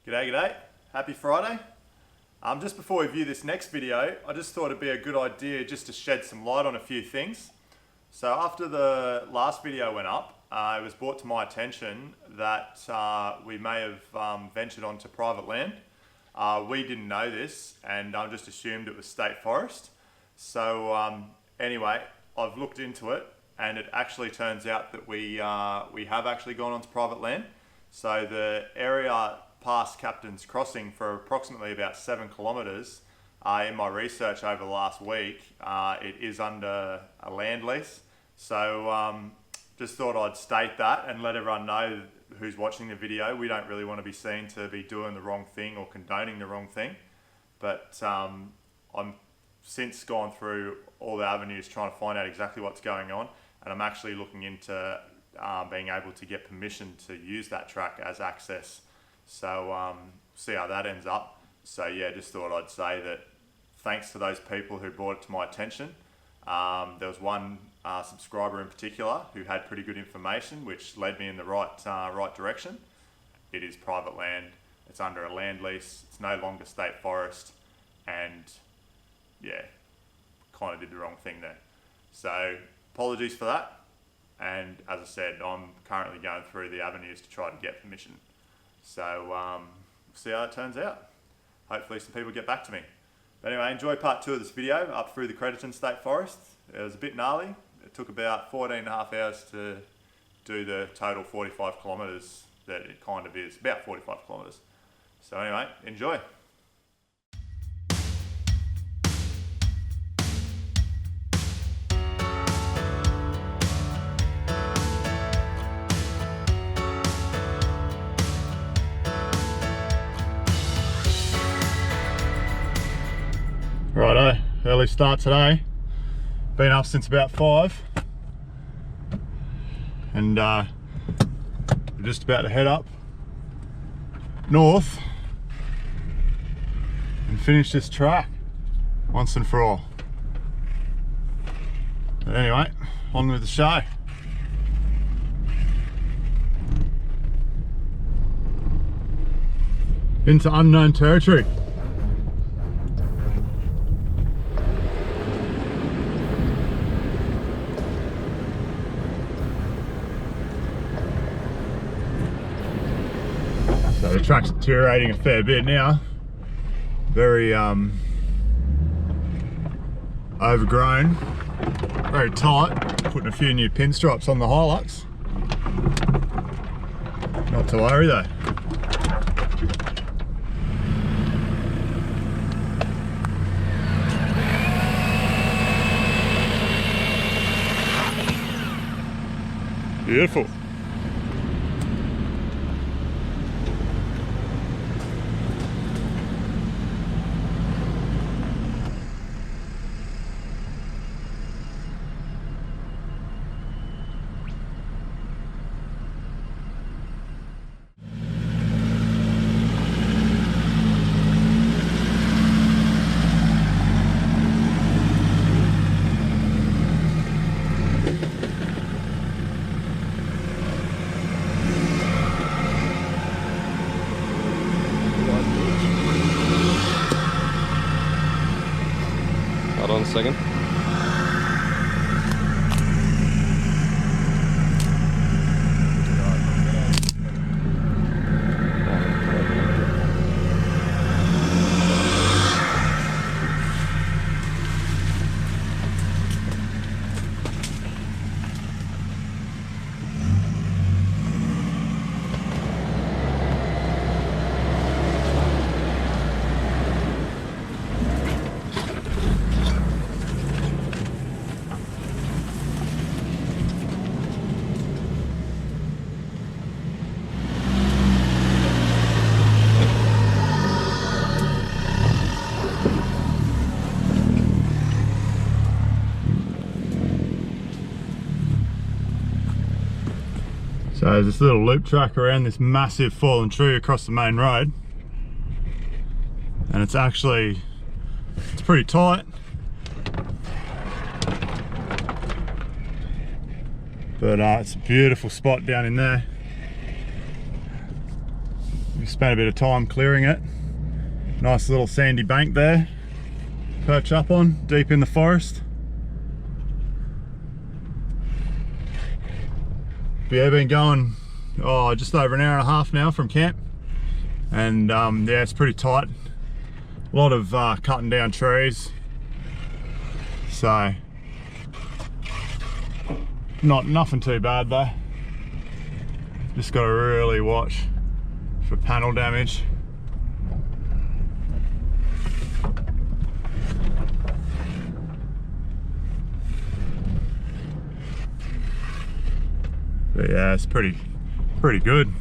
G'day, g'day. Happy Friday. Just before we view this next video, I just thought it'd be a good idea just to shed some light on a few things. So after the last video went up, it was brought to my attention that we may have ventured onto private land. We didn't know this and I just assumed it was state forest. So anyway, I've looked into it and it actually turns out that we have actually gone onto private land. So the area past Captain's Crossing for approximately about 7 kilometres, in my research over the last week, it is under a land lease. So just thought I'd state that and let everyone know who's watching the video. We don't really want to be seen to be doing the wrong thing or condoning the wrong thing. But I'm since gone through all the avenues trying to find out exactly what's going on, and I'm actually looking into being able to get permission to use that track as access. So see how that ends up. So yeah, just thought I'd say that thanks to those people who brought it to my attention. There was one subscriber in particular who had pretty good information which led me in the right direction. It is private land, it's under a land lease, it's no longer state forest, and yeah, kind of did the wrong thing there. So apologies for that, and as I said, I'm currently going through the avenues to try to get permission. So see how it turns out. Hopefully some people get back to me. But anyway, enjoy part 2 of this video up through the Crediton State Forest. It was a bit gnarly. It took about 14.5 hours to do the total 45 kilometres that it kind of is, about 45 kilometres. So anyway, enjoy. Righto, early start today. Been up since about 5 and we're just about to head up north and finish this track once and for all. But anyway, on with the show. Into unknown territory. So the track's deteriorating a fair bit now. Very overgrown, very tight. Putting a few new pinstripes on the Hilux. Not to worry though. Beautiful. Hold on a second. So there's this little loop track around this massive fallen tree across the main road, and it's pretty tight, but it's a beautiful spot down in there. You spent a bit of time clearing it. Nice little sandy bank there, perch up on, deep in the forest. But yeah, been going just over an hour and a half now from camp, and yeah, it's pretty tight. A lot of cutting down trees, so nothing too bad though. Just got to really watch for panel damage. But yeah, it's pretty good.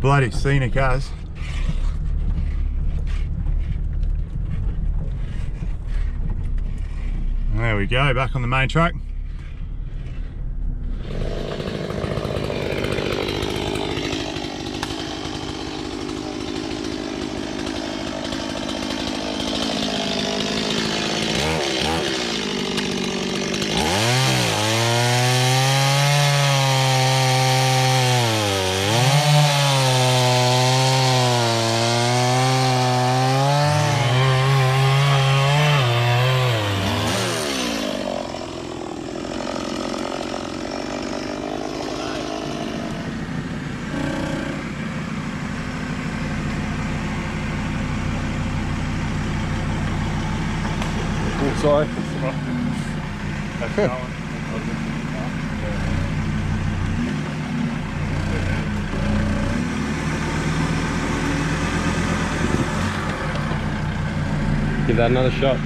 Bloody scenic as. There we go, back on the main track. Sorry. That's that one. Give that another shot.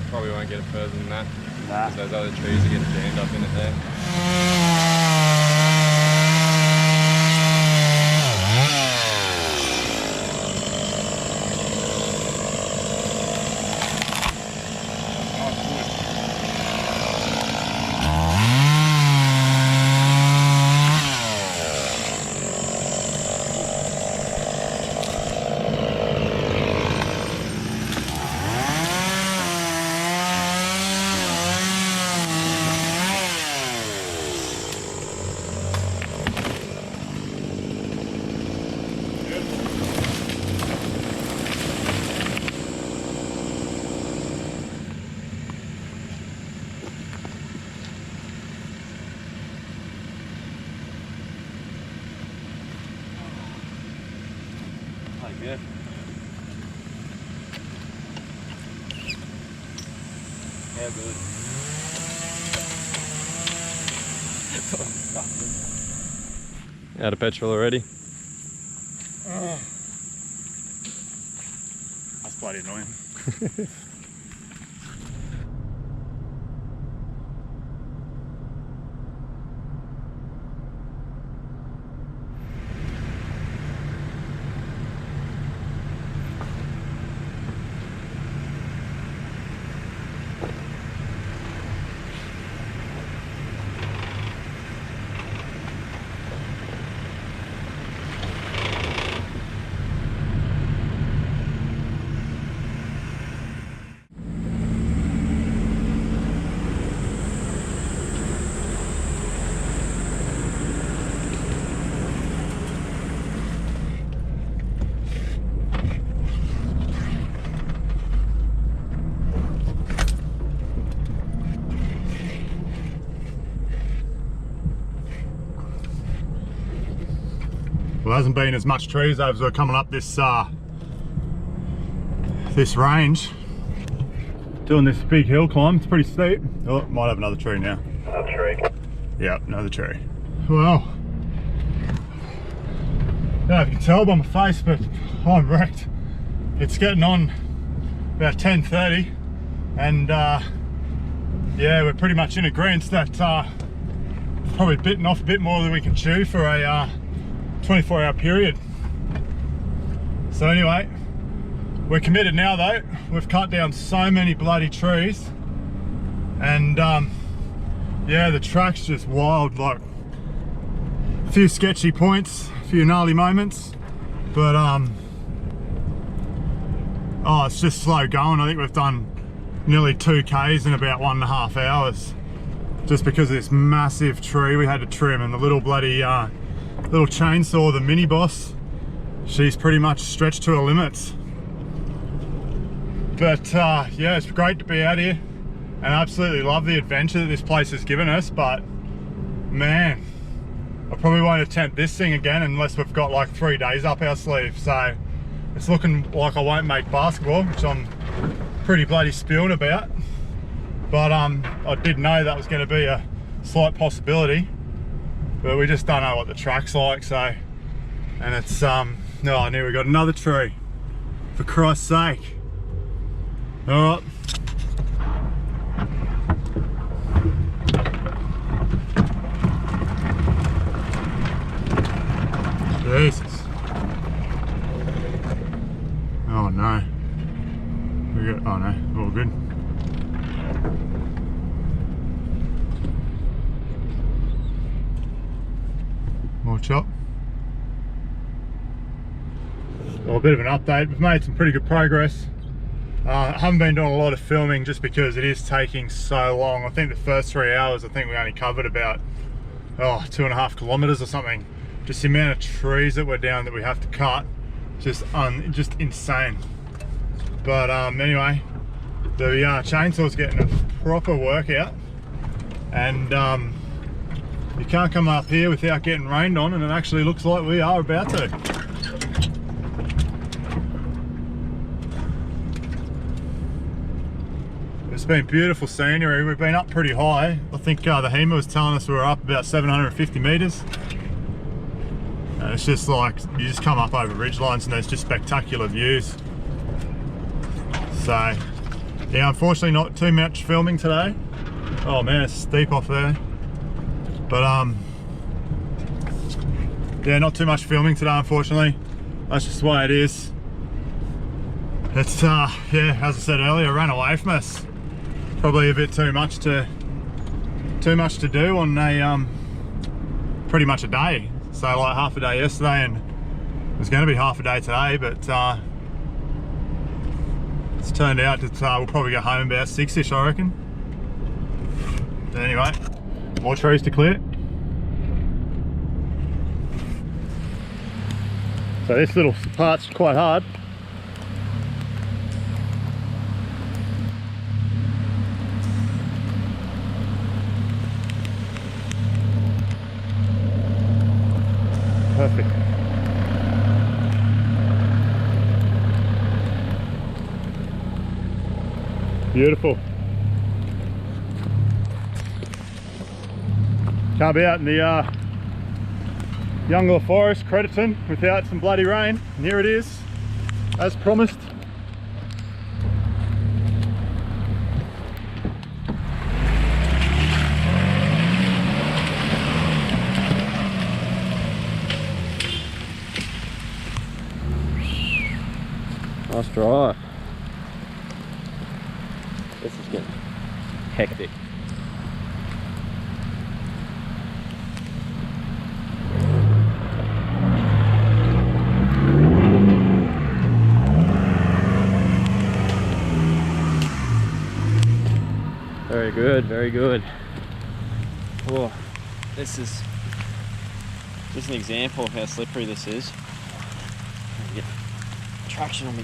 Probably won't get it further than that. Nah. 'Cause those other trees are getting jammed up in it there. Good. Yeah, good. Out of petrol already? That's bloody annoying. Well, there hasn't been as much trees as we're coming up this this range, doing this big hill climb. It's pretty steep. Oh, might have another tree now. Another tree. Yep, another tree. Well, yeah, you can tell by my face, but I'm wrecked. It's getting on about 10:30, and yeah, we're pretty much in agreement that probably bitten off a bit more than we can chew for a 24-hour period. So anyway, we're committed now though. We've cut down so many bloody trees, and yeah, the track's just wild. Like a few sketchy points, a few gnarly moments, but oh, it's just slow going. I think we've done nearly 2 Ks in about 1.5 hours, just because of this massive tree we had to trim, and the little bloody little chainsaw, the mini boss, she's pretty much stretched to her limits. But yeah, it's great to be out here, and I absolutely love the adventure that this place has given us. But man, I probably won't attempt this thing again unless we've got like 3 days up our sleeve. So it's looking like I won't make basketball, which I'm pretty bloody spilled about. But I did know that was going to be a slight possibility, but we just don't know what the track's like. So, and it's no, I knew we got another tree, for Christ's sake. All right. Jesus. Oh no. We got, oh no, all good. More chop. Well, a bit of an update. We've made some pretty good progress. I haven't been doing a lot of filming just because it is taking so long. I think the first 3 hours, I think we only covered about 2.5 kilometers or something. Just the amount of trees that we're down that we have to cut, just insane. But anyway, the chainsaw's getting a proper workout, and you can't come up here without getting rained on, and it actually looks like we are about to. It's been beautiful scenery. We've been up pretty high. I think the HEMA was telling us we were up about 750 meters. And it's just like, you just come up over ridgelines and there's just spectacular views. So, yeah, unfortunately not too much filming today. Oh man, it's steep off there. But yeah, not too much filming today, unfortunately. That's just the way it is. It's yeah, as I said earlier, ran away from us. Probably a bit too much to do on a pretty much a day. So like half a day yesterday, and it was going to be half a day today, but it's turned out that we'll probably go home about 6ish, I reckon. But anyway, more trees to clear. So this little part's quite hard. Perfect. Beautiful. Can't be out in the jungle forest, Crediton, without some bloody rain. And here it is, as promised. Nice drive. This is getting hectic. Very good, very good. Oh, this is an example of how slippery this is. Get traction on me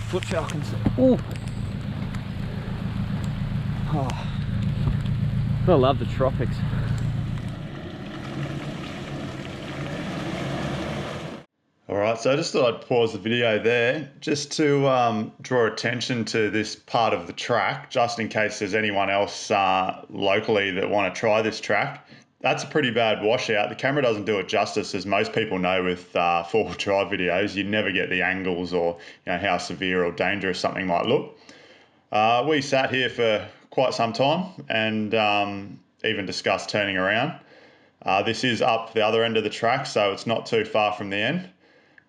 foot falcons. Ooh. Oh, I love the tropics. All right, Alright, so I just thought I'd pause the video there just to draw attention to this part of the track, just in case there's anyone else locally that want to try this track. That's a pretty bad washout. The camera doesn't do it justice, as most people know with four-wheel drive videos. You never get the angles or how severe or dangerous something might look. We sat here for quite some time and even discussed turning around. This is up the other end of the track, so it's not too far from the end.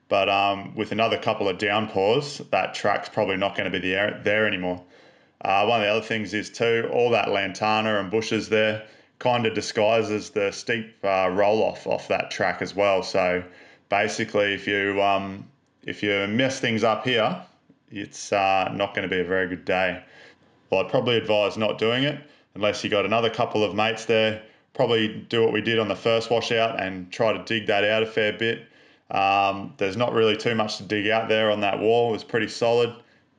But with another couple of downpours, that track's probably not going to be there anymore. One of the other things is too, all that lantana and bushes there kind of disguises the steep roll-off off that track as well. So basically, if you mess things up here, it's not going to be a very good day. Well, I'd probably advise not doing it unless you got another couple of mates there. Probably do what we did on the first washout and try to dig that out a fair bit. There's not really too much to dig out there on that wall. It was pretty solid.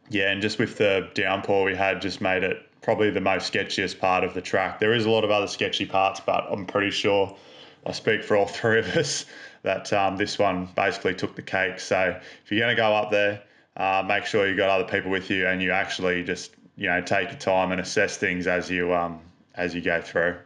Yeah, and just with the downpour we had, just made it probably the most sketchiest part of the track. There is a lot of other sketchy parts, but I'm pretty sure I speak for all three of us that this one basically took the cake. So if you're going to go up there, make sure you got other people with you and you actually just take your time and assess things as you go through.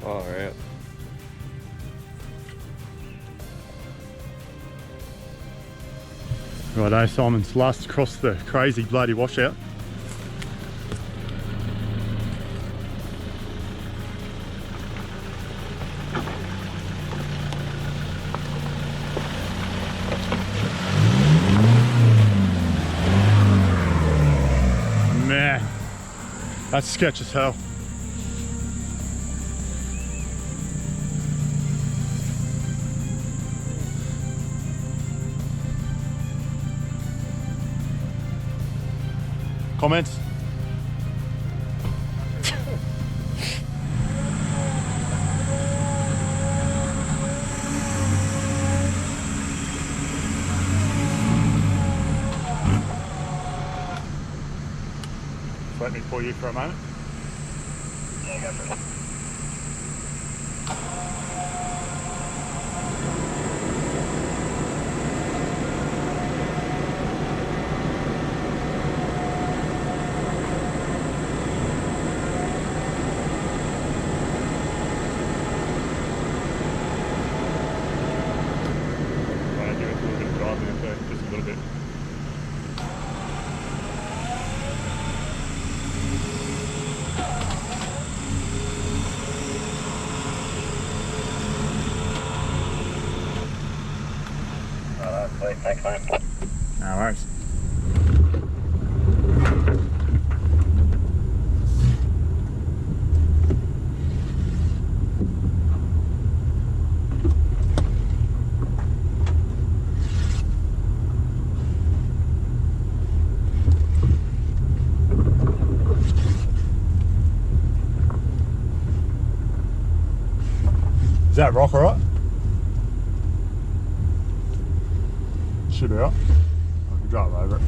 All right. Righto, Simon's last across the crazy bloody washout. Man, that's sketch as hell. Comments? Let me pull you for a moment. Yeah, go for it. Just a little bit. Sweet, thanks, mate. No worries. Is that rock alright? Should be up. I can drive over it.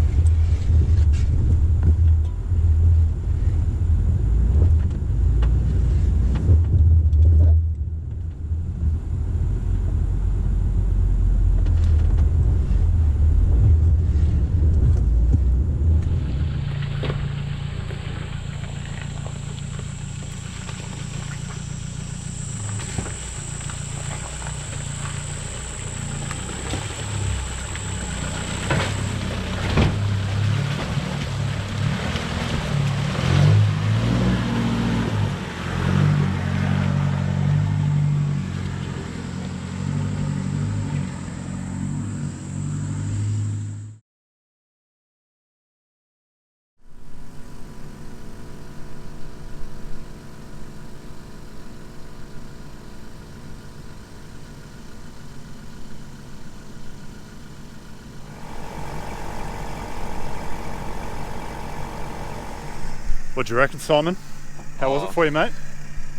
What do you reckon, Simon? How was it for you, mate?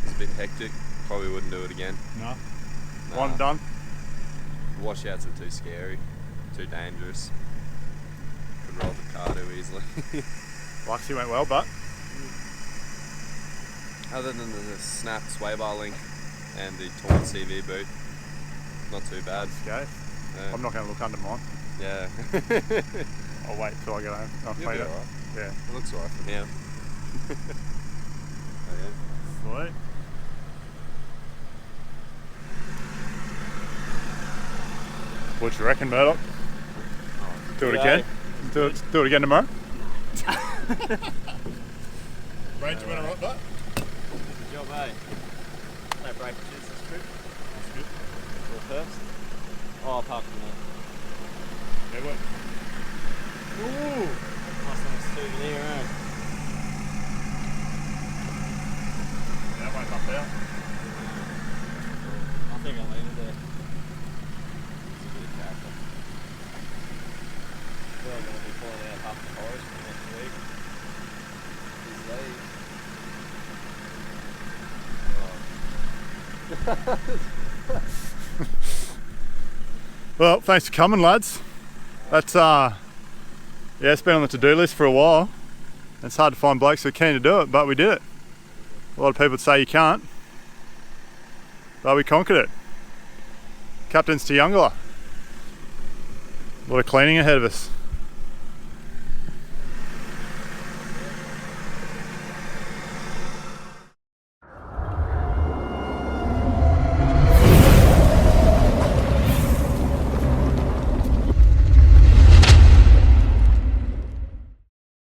It's a bit hectic. Probably wouldn't do it again. No. Nah. One done. Washouts are too scary, too dangerous. Could roll the car too easily. Luxy went well, but Other than the snapped sway bar link and the torn CV boot, not too bad. okay. I'm not going to look under mine. Yeah. I'll wait till I get home. I'll You'll clean be it. alright. Yeah. It looks alright from here. Oh, yeah. Sweet. What you reckon, Murdoch? Do it again? Do it again tomorrow? Range winner up that? Good job, eh? No breakages this trip. That's good. Or first. Oh, apart from that. Yeah, what? Ooh! Nice little souvenir, eh? That won't pop out. I think I landed there. It's a bit of character. We're going to be pulling out half the forest for next week. These leaves. Well, thanks for coming, lads. That's yeah, it's been on the to-do list for a while. It's hard to find blokes who are keen to do it, but we did it. A lot of people say you can't, but we conquered it. Captains to Youngler. A lot of cleaning ahead of us.